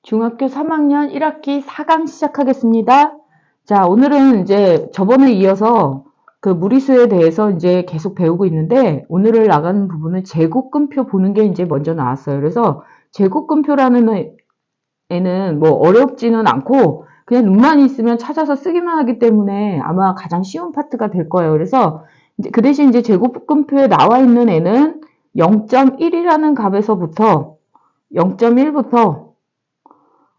중학교 3학년 1학기 4강 시작하겠습니다. 자, 오늘은 이제 저번에 이어서 그 무리수에 대해서 이제 계속 배우고 있는데, 오늘을 나가는 부분은 제곱근표 보는 게 이제 먼저 나왔어요. 그래서 제곱근표라는 애는 뭐 어렵지는 않고, 그냥 눈만 있으면 찾아서 쓰기만 하기 때문에 아마 가장 쉬운 파트가 될 거예요. 그래서 이제 그 대신 이제 제곱근표에 나와 있는 애는 0.1이라는 값에서부터 0.1부터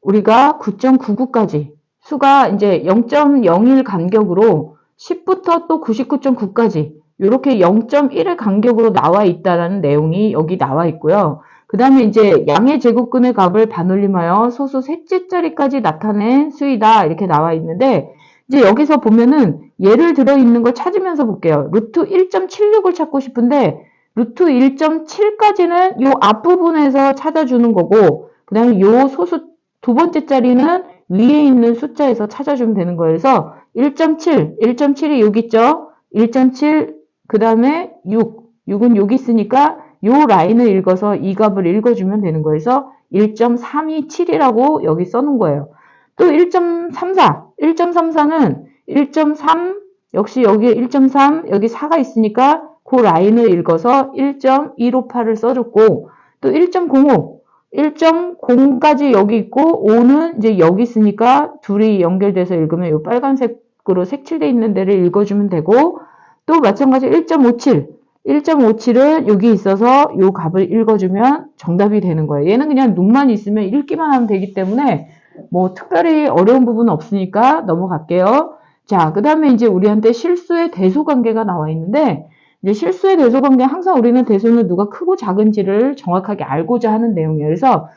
우리가 9.99까지 수가 이제 0.01 간격으로 10부터 또 99.9까지 이렇게 0.1의 간격으로 나와 있다라는 내용이 여기 나와 있고요. 그 다음에 이제 양의 제곱근의 값을 반올림하여 소수 셋째 자리까지 나타낸 수이다 이렇게 나와 있는데, 이제 여기서 보면은 예를 들어 있는 걸 찾으면서 볼게요. 루트 1.76을 찾고 싶은데 루트 1.7까지는 요 앞부분에서 찾아주는 거고, 그 다음에 요 소수 두 번째 자리는 위에 있는 숫자에서 찾아주면 되는 거예요. 그래서 1.7, 1.7이 여기 있죠? 1.7, 그 다음에 6은 여기 있으니까 요 라인을 읽어서 이 값을 읽어주면 되는 거예요. 그래서 1.327이라고 여기 써놓은 거예요. 또 1.34, 1.34는 1.3, 역시 여기에 1.3, 여기 4가 있으니까 그 라인을 읽어서 1.158을 써줬고, 또 1.05, 1.0까지 여기 있고 5는 이제 여기 있으니까 둘이 연결돼서 읽으면 이 빨간색으로 색칠되어 있는 데를 읽어주면 되고, 또 마찬가지 1.57, 1.57은 여기 있어서 이 값을 읽어주면 정답이 되는 거예요. 얘는 그냥 눈만 있으면 읽기만 하면 되기 때문에 뭐 특별히 어려운 부분은 없으니까 넘어갈게요. 자, 그 다음에 이제 우리한테 실수의 대소관계가 나와 있는데, 이제 실수의 대소관계 항상 우리는 대소는 누가 크고 작은지를 정확하게 알고자 하는 내용이에요. 그래서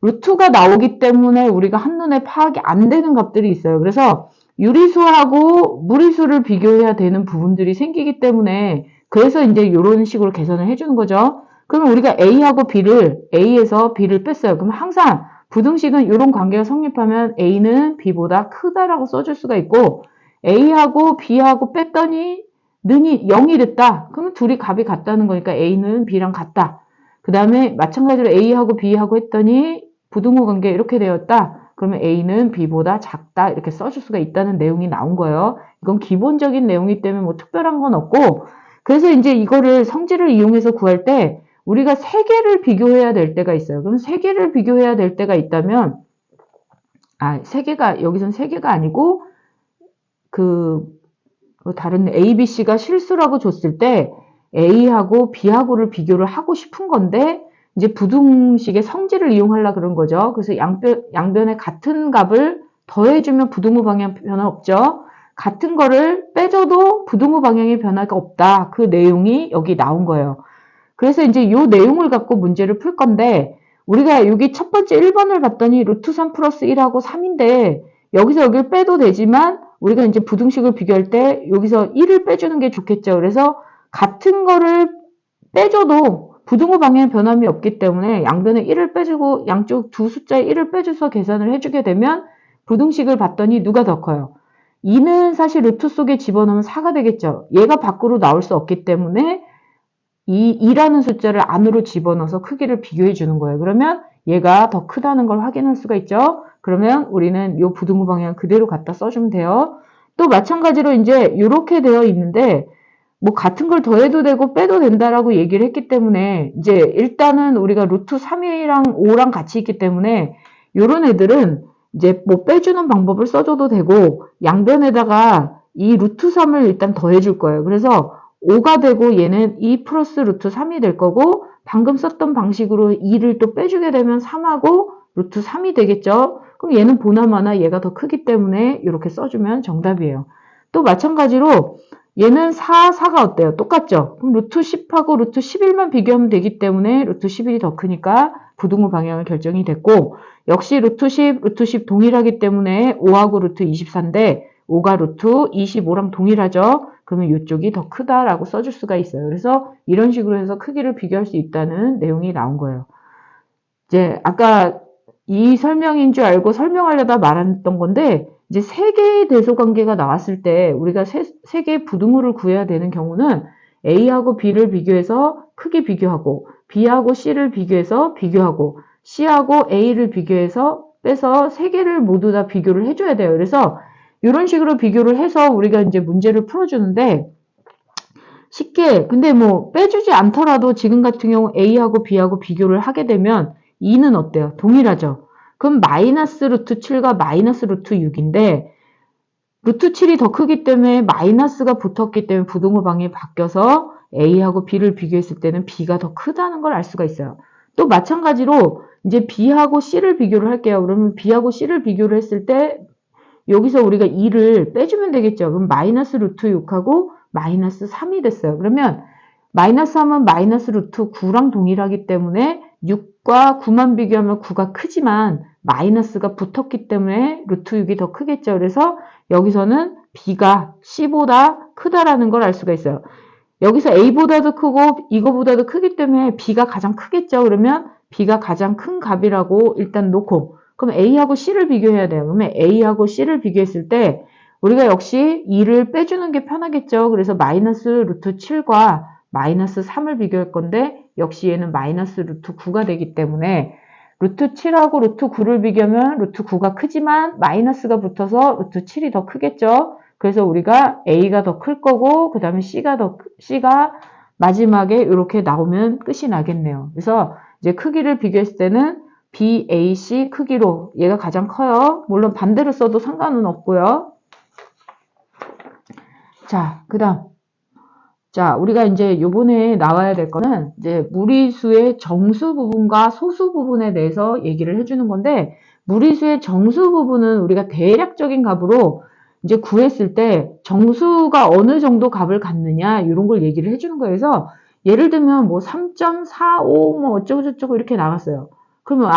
루트가 나오기 때문에 우리가 한눈에 파악이 안 되는 값들이 있어요. 그래서 유리수하고 무리수를 비교해야 되는 부분들이 생기기 때문에, 그래서 이제 이런 식으로 계산을 해주는 거죠. 그러면 우리가 A하고 A에서 B를 뺐어요. 그럼 항상 부등식은 이런 관계가 성립하면 A는 B보다 크다라고 써줄 수가 있고, A하고 B하고 뺐더니 는이 0이 됐다. 그러면 둘이 값이 같다는 거니까 A는 B랑 같다. 그 다음에 마찬가지로 A하고 B하고 했더니 부등호 관계 이렇게 되었다. 그러면 A는 B보다 작다. 이렇게 써줄 수가 있다는 내용이 나온 거예요. 이건 기본적인 내용이기 때문에 뭐 특별한 건 없고, 그래서 이제 이거를 성질을 이용해서 구할 때 우리가 세 개를 비교해야 될 때가 있어요. 그럼 세 개를 비교해야 될 때가 있다면, 여기선 세 개가 아니고 다른 A, B, C가 실수라고 줬을 때 A하고 B하고를 비교를 하고 싶은 건데, 이제 부등식의 성질을 이용하려고 그런 거죠. 그래서 양변에 같은 값을 더해주면 부등호 방향 변화 없죠. 같은 거를 빼줘도 부등호 방향의 변화가 없다. 그 내용이 여기 나온 거예요. 그래서 이제 이 내용을 갖고 문제를 풀 건데, 우리가 여기 첫 번째 1번을 봤더니 루트 3 플러스 1하고 3인데 여기서 여기를 빼도 되지만 우리가 이제 부등식을 비교할 때 여기서 1을 빼주는 게 좋겠죠. 그래서 같은 거를 빼줘도 부등호 방향 변함이 없기 때문에 양변에 1을 빼주고 양쪽 두 숫자에 1을 빼줘서 계산을 해주게 되면 부등식을 봤더니 누가 더 커요? 2는 사실 루트 속에 집어넣으면 4가 되겠죠. 얘가 밖으로 나올 수 없기 때문에 이 2라는 숫자를 안으로 집어넣어서 크기를 비교해 주는 거예요. 그러면 얘가 더 크다는 걸 확인할 수가 있죠. 그러면 우리는 이 부등호 방향 그대로 갖다 써주면 돼요. 또 마찬가지로 이제 이렇게 되어 있는데, 뭐 같은 걸 더해도 되고 빼도 된다라고 얘기를 했기 때문에 이제 일단은 우리가 루트 3이랑 5랑 같이 있기 때문에 이런 애들은 이제 뭐 빼주는 방법을 써줘도 되고 양변에다가 이 루트 3을 일단 더해줄 거예요. 그래서 5가 되고 얘는 2 플러스 루트 3이 될 거고, 방금 썼던 방식으로 2를 또 빼주게 되면 3하고 루트 3이 되겠죠. 그럼 얘는 보나마나 얘가 더 크기 때문에 이렇게 써주면 정답이에요. 또 마찬가지로 얘는 4가 어때요? 똑같죠? 그럼 루트 10하고 루트 11만 비교하면 되기 때문에 루트 11이 더 크니까 부등호 방향을 결정이 됐고, 역시 루트 10 동일하기 때문에 5하고 루트 24인데 5가 루트 25랑 동일하죠? 그러면 이쪽이 더 크다라고 써줄 수가 있어요. 그래서 이런 식으로 해서 크기를 비교할 수 있다는 내용이 나온 거예요. 이제 아까 이 설명인 줄 알고 설명하려다 말했던 건데, 이제 세 개의 대소관계가 나왔을 때 우리가 세 개의 부등호를 구해야 되는 경우는 A하고 B를 비교해서 크기 비교하고, B하고 C를 비교해서 비교하고, C하고 A를 비교해서 빼서 세 개를 모두 다 비교를 해줘야 돼요. 그래서 이런 식으로 비교를 해서 우리가 이제 문제를 풀어주는데 쉽게 근데 뭐 빼주지 않더라도 지금 같은 경우 A하고 B하고 비교를 하게 되면 2는 어때요? 동일하죠. 그럼 마이너스 루트 7과 마이너스 루트 6인데 루트 7이 더 크기 때문에 마이너스가 붙었기 때문에 부등호방이 바뀌어서 A하고 B를 비교했을 때는 B가 더 크다는 걸 알 수가 있어요. 또 마찬가지로 이제 B하고 C를 비교를 할게요. 그러면 B하고 C를 비교를 했을 때 여기서 우리가 2를 빼주면 되겠죠. 그럼 마이너스 루트 6하고 마이너스 3이 됐어요. 그러면 마이너스 3은 마이너스 루트 9랑 동일하기 때문에 6과 9만 비교하면 9가 크지만 마이너스가 붙었기 때문에 루트 6이 더 크겠죠. 그래서 여기서는 B가 C보다 크다라는 걸 알 수가 있어요. 여기서 A보다도 크고 이거보다도 크기 때문에 B가 가장 크겠죠. 그러면 B가 가장 큰 값이라고 일단 놓고 그럼 A하고 C를 비교해야 돼요. 그러면 A하고 C를 비교했을 때 우리가 역시 2를 빼주는 게 편하겠죠. 그래서 마이너스 루트 7과 마이너스 3을 비교할 건데 역시 얘는 마이너스 루트 9가 되기 때문에 루트 7하고 루트 9를 비교하면 루트 9가 크지만 마이너스가 붙어서 루트 7이 더 크겠죠. 그래서 우리가 A가 더 클 거고 그 다음에 C가 마지막에 이렇게 나오면 끝이 나겠네요. 그래서 이제 크기를 비교했을 때는 BAC 크기로 얘가 가장 커요. 물론 반대로 써도 상관은 없고요. 자, 그 다음. 자, 우리가 이제 요번에 나와야 될 거는 이제 무리수의 정수 부분과 소수 부분에 대해서 얘기를 해주는 건데, 무리수의 정수 부분은 우리가 대략적인 값으로 이제 구했을 때 정수가 어느 정도 값을 갖느냐, 이런 걸 얘기를 해주는 거예요. 그래서 예를 들면 뭐 3.45 뭐 어쩌고저쩌고 이렇게 나왔어요. 그러면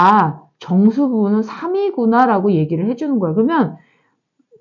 정수 부분은 3이구나라고 얘기를 해주는 거예요. 그러면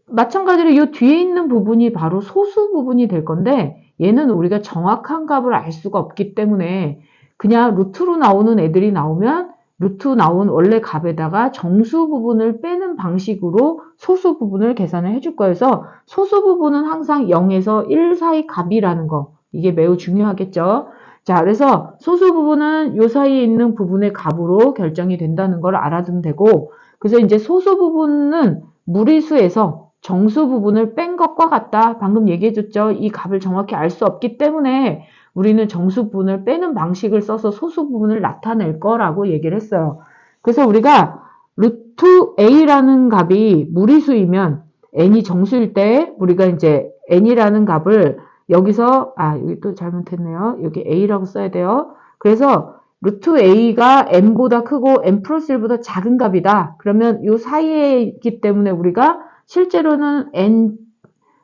마찬가지로 이 뒤에 있는 부분이 바로 소수 부분이 될 건데 얘는 우리가 정확한 값을 알 수가 없기 때문에 그냥 루트로 나오는 애들이 나오면 루트 나온 원래 값에다가 정수 부분을 빼는 방식으로 소수 부분을 계산을 해줄 거예요. 그래서 소수 부분은 항상 0에서 1 사이 값이라는 거. 이게 매우 중요하겠죠. 자, 그래서 소수 부분은 요 사이에 있는 부분의 값으로 결정이 된다는 걸 알아두면 되고 그래서 이제 소수 부분은 무리수에서 정수 부분을 뺀 것과 같다. 방금 얘기해줬죠. 이 값을 정확히 알 수 없기 때문에 우리는 정수 부분을 빼는 방식을 써서 소수 부분을 나타낼 거라고 얘기를 했어요. 그래서 우리가 루트 A라는 값이 무리수이면 n이 정수일 때 우리가 이제 n이라는 값을 여기서 여기 또 잘못했네요. 여기 A라고 써야 돼요. 그래서 루트 A가 n보다 크고 n 플러스 1보다 작은 값이다. 그러면 이 사이에 있기 때문에 우리가 실제로는 n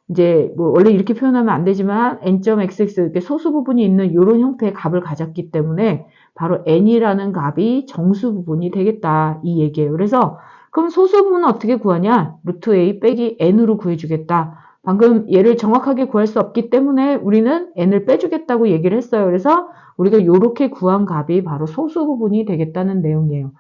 이제 뭐 원래 이렇게 표현하면 안 되지만 n.xx 이렇게 소수 부분이 있는 이런 형태의 값을 가졌기 때문에 바로 n이라는 값이 정수 부분이 되겠다 이 얘기예요. 그래서 그럼 소수 부분은 어떻게 구하냐? 루트 a 빼기 n으로 구해주겠다. 방금 얘를 정확하게 구할 수 없기 때문에 우리는 n을 빼주겠다고 얘기를 했어요. 그래서 우리가 이렇게 구한 값이 바로 소수 부분이 되겠다는 내용이에요.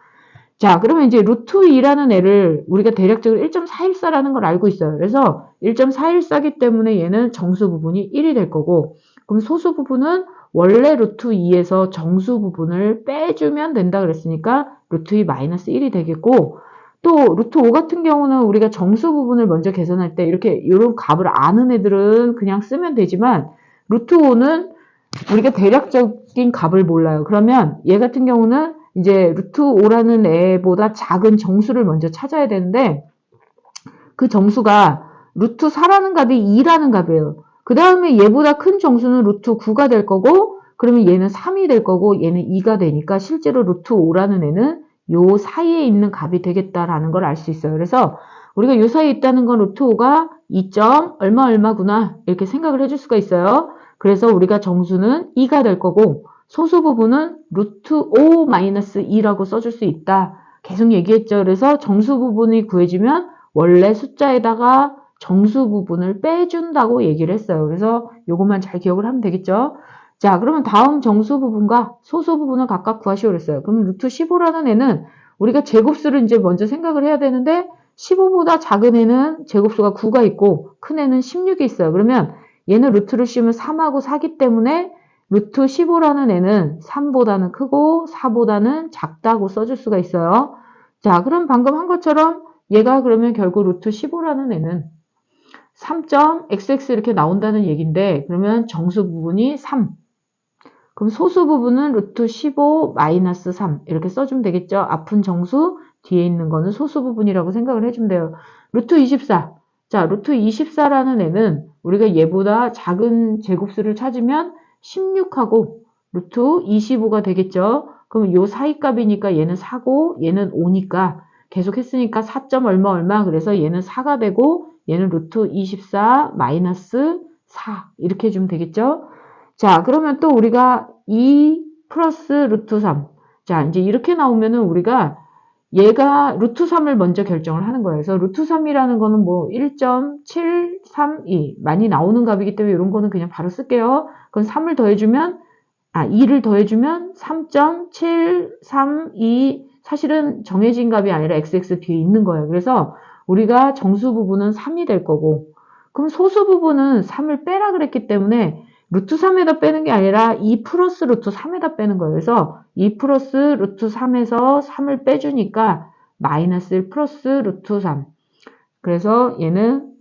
자, 그러면 이제 루트 2라는 애를 우리가 대략적으로 1.414라는 걸 알고 있어요. 그래서 1.414이기 때문에 얘는 정수 부분이 1이 될 거고, 그럼 소수 부분은 원래 루트 2에서 정수 부분을 빼주면 된다 그랬으니까 루트 2 마이너스 1이 되겠고, 또 루트 5 같은 경우는 우리가 정수 부분을 먼저 계산할 때 이렇게 이런 값을 아는 애들은 그냥 쓰면 되지만 루트 5는 우리가 대략적인 값을 몰라요. 그러면 얘 같은 경우는 이제 루트 5라는 애보다 작은 정수를 먼저 찾아야 되는데 그 정수가 루트 4라는 값이 2라는 값이에요. 그 다음에 얘보다 큰 정수는 루트 9가 될 거고 그러면 얘는 3이 될 거고 얘는 2가 되니까 실제로 루트 5라는 애는 요 사이에 있는 값이 되겠다라는 걸 알 수 있어요. 그래서 우리가 요 사이에 있다는 건 루트 5가 2. 얼마구나 이렇게 생각을 해줄 수가 있어요. 그래서 우리가 정수는 2가 될 거고 소수 부분은 루트 5 마이너스 2라고 써줄 수 있다. 계속 얘기했죠. 그래서 정수 부분이 구해지면 원래 숫자에다가 정수 부분을 빼준다고 얘기를 했어요. 그래서 요것만 잘 기억을 하면 되겠죠. 자, 그러면 다음 정수 부분과 소수 부분을 각각 구하시오 그랬어요. 그럼 루트 15라는 애는 우리가 제곱수를 이제 먼저 생각을 해야 되는데 15보다 작은 애는 제곱수가 9가 있고 큰 애는 16이 있어요. 그러면 얘는 루트를 씌우면 3하고 4기 때문에 루트 15라는 애는 3보다는 크고 4보다는 작다고 써줄 수가 있어요. 자, 그럼 방금 한 것처럼 얘가 그러면 결국 루트 15라는 애는 3.xx 이렇게 나온다는 얘기인데, 그러면 정수 부분이 3. 그럼 소수 부분은 루트 15 마이너스 3 이렇게 써주면 되겠죠. 앞은 정수, 뒤에 있는 거는 소수 부분이라고 생각을 해주면 돼요. 루트 24. 자, 루트 24라는 애는 우리가 얘보다 작은 제곱수를 찾으면 16하고 루트 25가 되겠죠. 그럼 요 사이 값이니까 얘는 4고 얘는 5니까 계속 했으니까 4. 얼마 얼마 그래서 얘는 4가 되고 얘는 루트 24 마이너스 4 이렇게 해주면 되겠죠. 자, 그러면 또 우리가 2 플러스 루트 3. 자, 이제 이렇게 나오면은 우리가 얘가 루트 3을 먼저 결정을 하는 거예요. 그래서 루트 3이라는 거는 뭐 1.732 많이 나오는 값이기 때문에 이런 거는 그냥 바로 쓸게요. 그럼 3을 더해주면 2를 더해주면 3.732 사실은 정해진 값이 아니라 xx 뒤에 있는 거예요. 그래서 우리가 정수 부분은 3이 될 거고 그럼 소수 부분은 3을 빼라 그랬기 때문에 루트 3에다 빼는 게 아니라 2 플러스 루트 3에다 빼는 거예요. 그래서 2 플러스 루트 3에서 3을 빼주니까 마이너스 1 플러스 루트 3. 그래서 얘는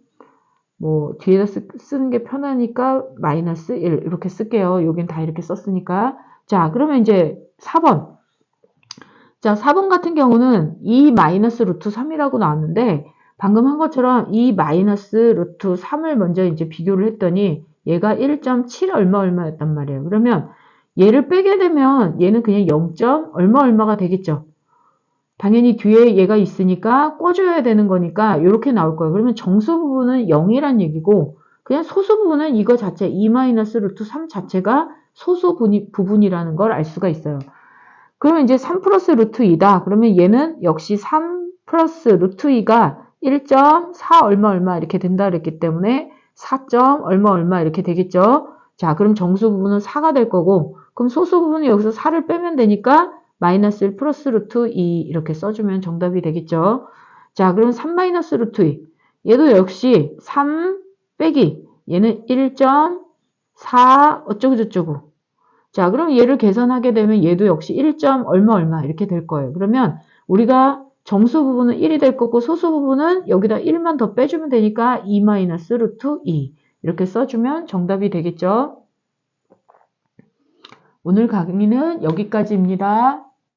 뭐 뒤에다 쓰는 게 편하니까 마이너스 1 이렇게 쓸게요. 여긴 다 이렇게 썼으니까. 자, 그러면 이제 4번. 자, 4번 같은 경우는 2 마이너스 루트 3이라고 나왔는데 방금 한 것처럼 2 마이너스 루트 3을 먼저 이제 비교를 했더니 얘가 1.7 얼마 얼마였단 말이에요. 그러면 얘를 빼게 되면 얘는 그냥 0. 얼마 얼마가 되겠죠. 당연히 뒤에 얘가 있으니까 꿔줘야 되는 거니까 이렇게 나올 거예요. 그러면 정수 부분은 0이란 얘기고 그냥 소수 부분은 이거 자체 2 마이너스 루트 3 자체가 소수 부분이라는 걸 알 수가 있어요. 그러면 이제 3 플러스 루트 2다. 그러면 얘는 역시 3 플러스 루트 2가 1.4 얼마 얼마 이렇게 된다 그랬기 때문에 4. 얼마 얼마 이렇게 되겠죠. 자, 그럼 정수 부분은 4가 될 거고 그럼 소수 부분은 여기서 4를 빼면 되니까 마이너스 1 플러스 루트 2 이렇게 써주면 정답이 되겠죠. 자, 그럼 3 마이너스 루트 2 얘도 역시 3 빼기 얘는 1.4 어쩌고 저쩌고 자, 그럼 얘를 계산하게 되면 얘도 역시 1. 얼마 얼마 이렇게 될 거예요. 그러면 우리가 정수 부분은 1이 될 거고 소수 부분은 여기다 1만 더 빼주면 되니까 2 마이너스 루트 2 이렇게 써주면 정답이 되겠죠. 오늘 강의는 여기까지입니다.